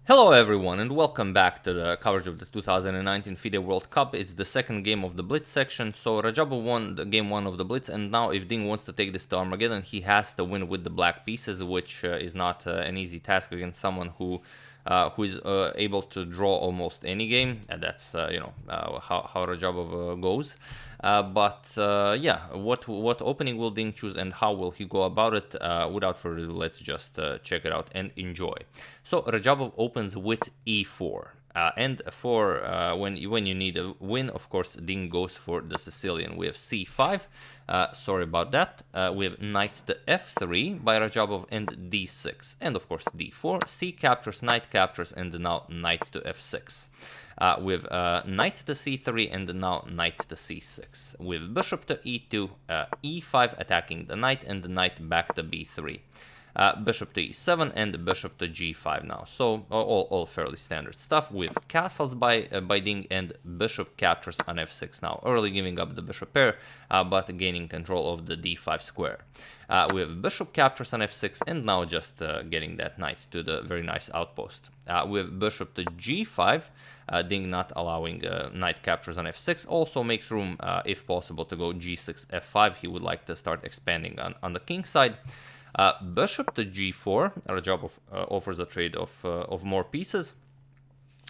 Hello everyone and welcome back to the coverage of the 2019 FIDE World Cup. It's the second game of the Blitz section, so Radjabov won the game 1 of the Blitz, and now if Ding wants to take this to Armageddon, he has to win with the black pieces, which is not an easy task against someone who is able to draw almost any game, and that's how Radjabov goes. Yeah, what opening will Ding choose and how will he go about it? Without further ado, let's just check it out and enjoy. So Radjabov opens with e4. And for when you need a win, of course, Ding goes for the Sicilian. We have c5. Sorry about that. We have knight to f3 by Radjabov and d6. And of course d4. C captures, knight captures, and now knight to f6. With knight to c3 and now knight to c6. With bishop to e2, e5 attacking the knight, and the knight back to b3. Bishop to e7 and bishop to g5 now. So all fairly standard stuff with castles by Ding, and bishop captures on f6 now. Early giving up the bishop pair, but gaining control of the d5 square. We have bishop captures on f6 and now just getting that knight to the very nice outpost. With bishop to g5, Ding not allowing knight captures on f6. Also makes room, if possible, to go g6 f5. He would like to start expanding on the king side. Bishop to g4, Radjabov offers a trade of more pieces,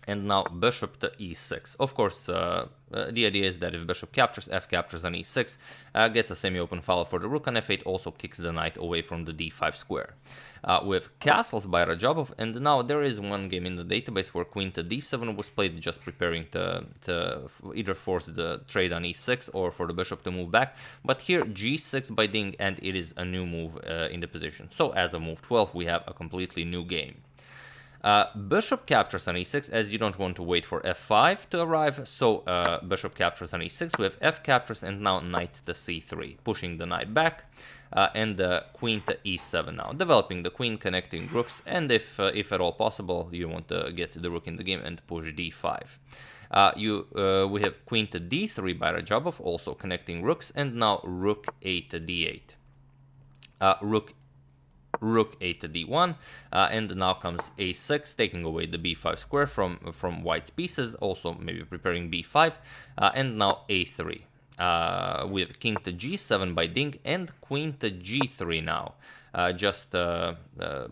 and now bishop to e6. Of course, the idea is that if bishop captures, f captures on e6, gets a semi-open file for the rook on f8, also kicks the knight away from the d5 square. With castles by Radjabov, and now there is one game in the database where queen to d7 was played, just preparing to either force the trade on e6 or for the bishop to move back. But here g6 by Ding, and it is a new move in the position. So as of move 12, we have a completely new game. Bishop captures on e6, as you don't want to wait for f5 to arrive, so bishop captures on e6, we have f captures, and now knight to c3, pushing the knight back, and queen to e7 now, developing the queen, connecting rooks, and if at all possible, you want to get the rook in the game and push d5. We have queen to d3 by Radjabov, also connecting rooks, and now rook a to d8. Rook a to d1, and now comes a6, taking away the b5 square from white's pieces, also maybe preparing b5, and now a3. We have king to g7 by Ding, and queen to g3 now, just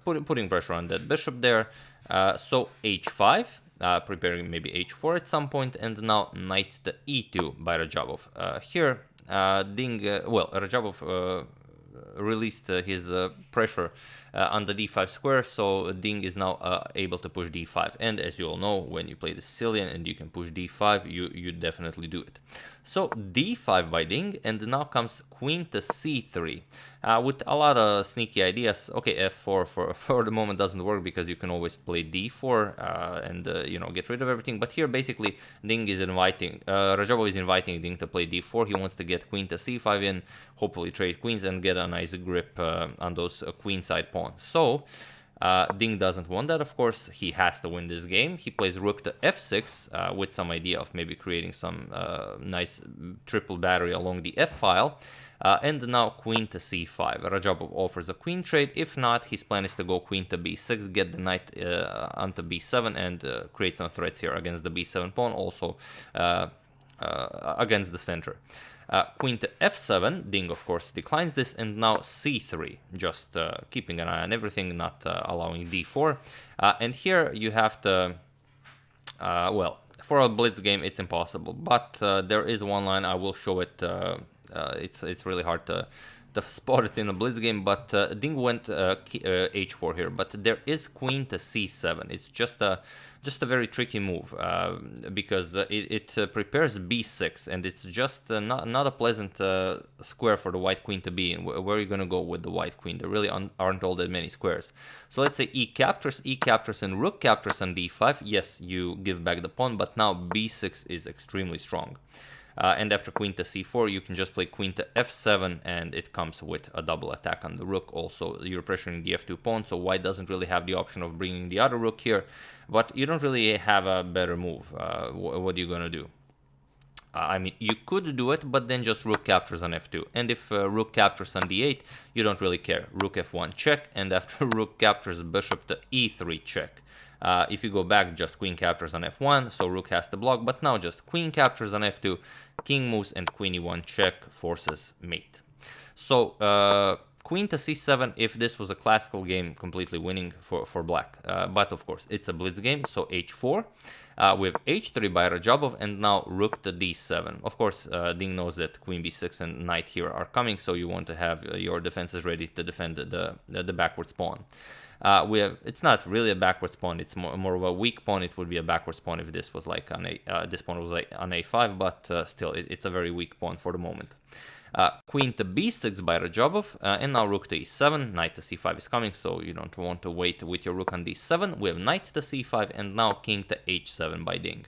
putting pressure on that bishop there. So h5, preparing maybe h4 at some point, and now knight to e2 by Radjabov. Here, Ding, Radjabov released his pressure on the d5 square, so Ding is now able to push d5, and as you all know, when you play the Sicilian and you can push d5, you definitely do it. So d5 by Ding, and now comes queen to c3 with a lot of sneaky ideas. Okay, f4 for the moment doesn't work because you can always play d4 and get rid of everything, but here basically Ding is inviting, Radjabov is inviting Ding to play d4. He wants to get queen to c5 in, hopefully trade queens and get a nice grip on those queenside pawns. So Ding doesn't want that, of course. He has to win this game. He plays rook to f6 with some idea of maybe creating some nice triple battery along the f file. And now queen to c5. Radjabov offers a queen trade. If not, his plan is to go queen to b6, get the knight onto b7, and create some threats here against the b7 pawn, also against the center. Queen to f7, Ding of course declines this, and now c3, just keeping an eye on everything, not allowing d4. And here you have to, for a blitz game it's impossible, but there is one line, I will show it. It's really hard to spot it in a blitz game, but Ding went h4 here, but there is queen to c7. It's just a very tricky move because it prepares b6, and it's just not a pleasant square for the white queen to be in. Where are you going to go with the white queen? There really aren't all that many squares. So let's say e captures, and rook captures on d5. Yes, you give back the pawn, but now b6 is extremely strong. And after queen to c4, you can just play queen to f7, and it comes with a double attack on the rook. Also, you're pressuring the f2 pawn, so white doesn't really have the option of bringing the other rook here, but you don't really have a better move. What are you going to do? I mean, you could do it, but then just rook captures on f2. And if rook captures on d8, you don't really care. Rook f1 check, and after rook captures, bishop to e3 check. If you go back, just queen captures on f1, so rook has to block, but now just queen captures on f2, king moves, and queen e1 check forces mate. So queen to c7, if this was a classical game, completely winning for black. But of course, it's a blitz game, so h4. We have h3 by Radjabov, and now rook to d7. Of course, Ding knows that queen b6 and knight here are coming, so you want to have your defenses ready to defend the backwards pawn. It's not really a backwards pawn, it's more of a weak pawn. It would be a backwards pawn if this was like on this pawn was like on a5, but still, it's a very weak pawn for the moment. Queen to b6 by Radjabov, and now rook to e7, knight to c5 is coming, so you don't want to wait with your rook on d7. We have knight to c5, and now king to h7 by Ding.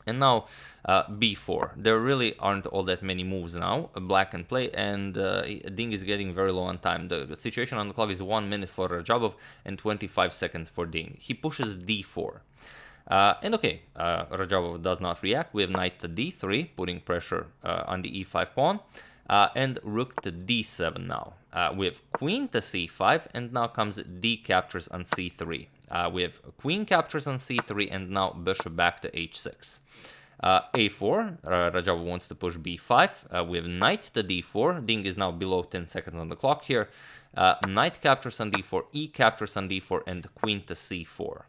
And now b4. There really aren't all that many moves now. Black can play, and Ding is getting very low on time. The situation on the clock is 1 minute for Radjabov and 25 seconds for Ding. He pushes d4. And okay, Radjabov does not react. We have knight to d3, putting pressure on the e5 pawn. And rook to d7 now. We have queen to c5, and now comes d captures on c3. We have queen captures on c3, and now bishop back to h6. a4, Radjabov wants to push b5. We have knight to d4. Ding is now below 10 seconds on the clock here. Knight captures on d4, e captures on d4, and queen to c4.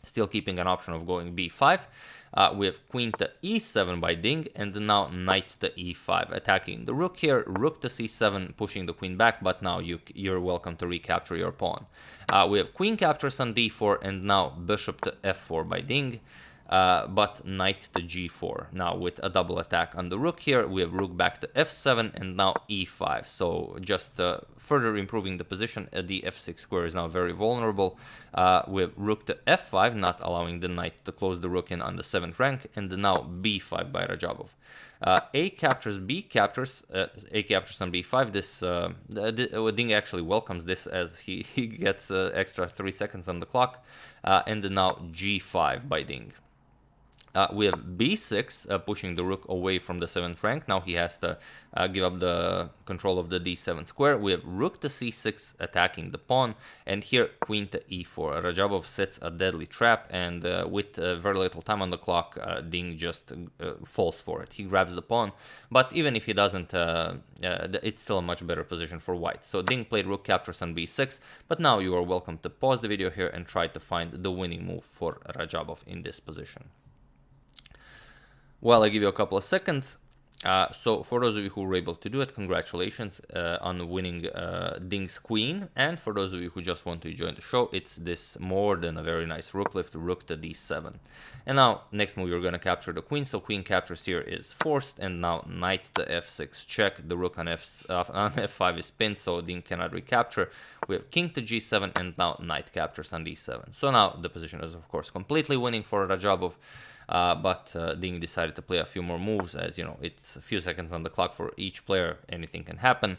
Still keeping an option of going b5. We have queen to e7 by Ding, and now knight to e5, attacking the rook here. Rook to c7, pushing the queen back, but now you're welcome to recapture your pawn. We have queen captures on d4, and now bishop to f4 by Ding, but knight to g4. Now with a double attack on the rook here, we have rook back to f7, and now e5. So just further improving the position. The f6 square is now very vulnerable. We have rook to f5, not allowing the knight to close the rook in on the 7th rank, and now b5 by Radjabov. A captures, B captures, A captures on b5. Ding actually welcomes this, as he gets extra 3 seconds on the clock, and now g5 by Ding. We have b6, pushing the rook away from the 7th rank. Now he has to give up the control of the d7 square. We have rook to c6, attacking the pawn, and here queen to e4. Radjabov sets a deadly trap, and with very little time on the clock, Ding just falls for it. He grabs the pawn, but even if he doesn't, it's still a much better position for white. So Ding played rook captures on b6, but now you are welcome to pause the video here and try to find the winning move for Radjabov in this position. Well, I give you a couple of seconds. So for those of you who were able to do it, congratulations on winning Ding's queen. And for those of you who just want to join the show, it's this more than a very nice rook lift, rook to d7. And now, next move, you're going to capture the queen. So queen captures here is forced, and now knight to f6 check. The rook on f5 is pinned, so Ding cannot recapture. We have king to g7, and now knight captures on d7. So now the position is, of course, completely winning for Radjabov. But Ding decided to play a few more moves, as you know, it's a few seconds on the clock for each player, anything can happen.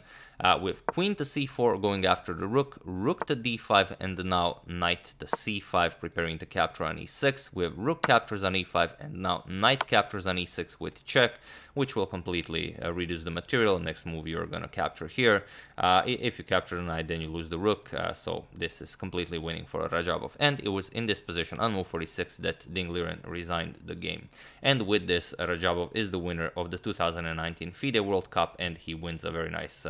With queen to c4 going after the rook, rook to d5, and now knight to c5 preparing to capture on e6. We have rook captures on e5, and now knight captures on e6 with check, which will completely reduce the material. Next move you're going to capture here. If you capture the knight, then you lose the rook, so this is completely winning for Radjabov. And it was in this position on move 46 that Ding Liren resigned the game. And with this, Radjabov is the winner of the 2019 FIDE World Cup, and he wins a very nice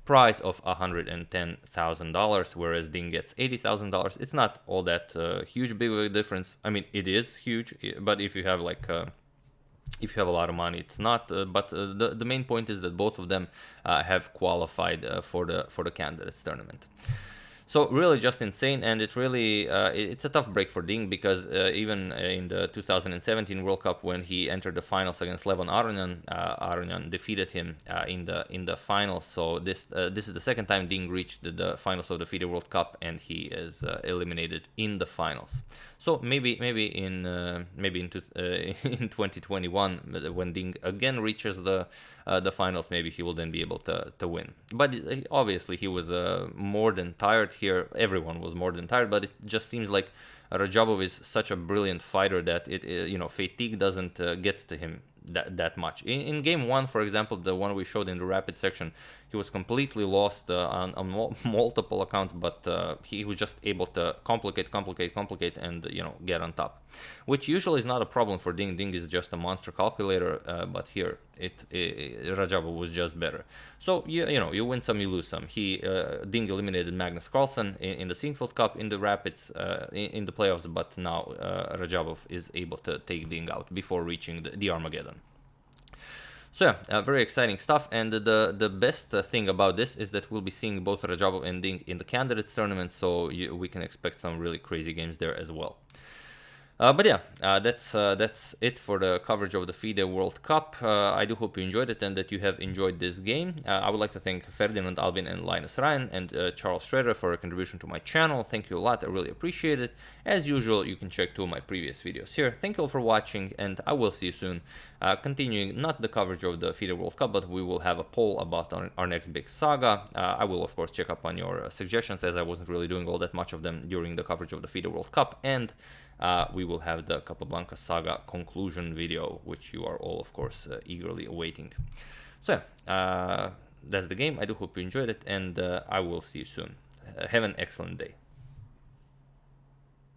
prize of $110,000, whereas Ding gets $80,000. It's not all that huge big of a difference. I mean, it is huge, but if you have like if you have a lot of money, it's not. But the main point is that both of them have qualified for the candidates tournament. So really just insane, and it really it's a tough break for Ding, because even in the 2017 World Cup, when he entered the finals against Levon Aronian defeated him in the finals. So this is the second time Ding reached the finals of the FIDE World Cup, and he is eliminated in the finals. So maybe in 2021, when Ding again reaches the finals, maybe he will then be able to win. But obviously he was more than tired here. Everyone was more than tired, but it just seems like Radjabov is such a brilliant fighter that fatigue doesn't get to him that much. In game 1, for example, the one we showed in the rapid section, he was completely lost on multiple accounts, but he was just able to complicate, and get on top, which usually is not a problem for Ding. Ding is just a monster calculator, but here Radjabov was just better. So you win some, you lose some. Ding eliminated Magnus Carlsen in the Sinfield Cup, in the rapids, in the playoffs, but now Radjabov is able to take Ding out before reaching the Armageddon. So yeah, very exciting stuff, and the best thing about this is that we'll be seeing both Radjabov and Ding in the candidates tournament, so we can expect some really crazy games there as well. But yeah, that's it for the coverage of the FIDE World Cup. I do hope you enjoyed it and that you have enjoyed this game. I would like to thank Ferdinand Albin and Linus Ryan and Charles Schroeder for a contribution to my channel. Thank you a lot, I really appreciate it. As usual, you can check 2 of my previous videos here. Thank you all for watching, and I will see you soon. Continuing not the coverage of the FIDE World Cup, but we will have a poll about our next big saga. I will of course check up on your suggestions, as I wasn't really doing all that much of them during the coverage of the FIDE World Cup, and we will have the Capablanca saga conclusion video, which you are all of course eagerly awaiting. So that's the game. I do hope you enjoyed it, and I will see you soon. Have an excellent day.